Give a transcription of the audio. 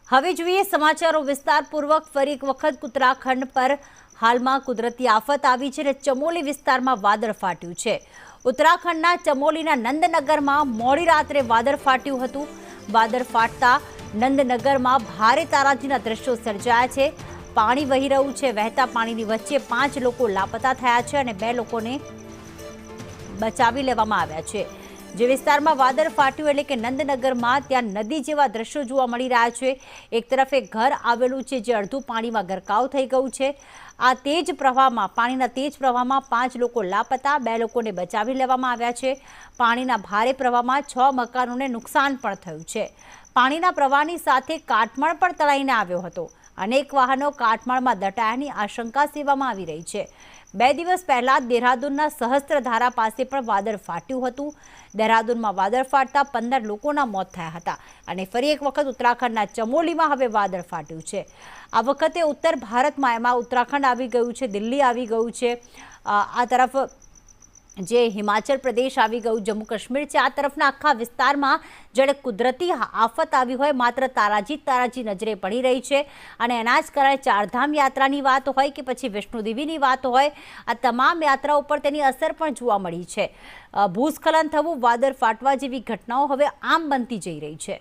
હવે જોઈએ સમાચારો વિસ્તારપૂર્વક। ફરી એક વખત ઉત્તરાખંડ પર હાલમાં કુદરતી આફત આવી છે અને ચમોલી વિસ્તારમાં વાદળ ફાટ્યું છે। ઉત્તરાખંડના ચમોલીના નંદનગરમાં મોડી રાત્રે વાદળ ફાટ્યું હતું। વાદળ ફાટતા નંદનગરમાં ભારે તારાજીના દ્રશ્યો સર્જાયા છે। પાણી વહી રહ્યું છે। વહેતા પાણીની વચ્ચે 5 લોકો લાપતા થયા છે અને 2 લોકોને બચાવી લેવામાં આવ્યા છે। જે વિસ્તારમાં વાદળ ફાટ્યું એટલે કે નંદનગરમાં ત્યાં નદી જેવા દ્રશ્યો જોવા મળી રહ્યા છે। એક તરફ એક ઘર આવેલું છે જે અડધું પાણીમાં ગરકાવ થઈ ગયું છે। આ તેજ પ્રવાહમાં પાણીના તેજ પ્રવાહમાં 5 લોકો લાપતા, 2 લોકોને બચાવી લેવામાં આવ્યા છે। પાણીના ભારે પ્રવાહમાં 6 મકાનોને નુકસાન પણ થયું છે। પાણીના પ્રવાહની સાથે કાટમાળ પણ તણાઈને આવ્યો હતો। અનેક વાહનો કાટમાળમાં દટાયાની આશંકા સેવવામાં આવી રહી છે। 2 દિવસ પહેલા દેહરાદૂનના સહસ્ત્રધારા પાસે પણ વાદળ ફાટ્યું હતું। દેહરાદૂનમાં વાદળ ફાટતા 15 લોકોના મોત થયા હતા અને ફરી એક વખત ઉત્તરાખંડના ચમોલીમાં હવે વાદળ ફાટ્યું છે। આ વખતે ઉત્તર ભારતમાં એમાં ઉત્તરાખંડ આવી ગયું છે, દિલ્હી આવી ગયું છે, આ તરફ જે હિમાચલ પ્રદેશ આવી ગયું, જમ્મુ કાશ્મીર છે। આ તરફના આખા વિસ્તારમાં જ્યારે કુદરતી આફત આવી હોય, માત્ર તારાજી નજરે પડી રહી છે અને એના જ કારણે ચારધામ યાત્રાની વાત હોય કે પછી વૈષ્ણોદેવીની વાત હોય, આ તમામ યાત્રાઓ પર તેની અસર પણ જોવા મળી છે। ભૂસ્ખલન થવું, વાદળ ફાટવા જેવી ઘટનાઓ હવે આમ બનતી જઈ રહી છે।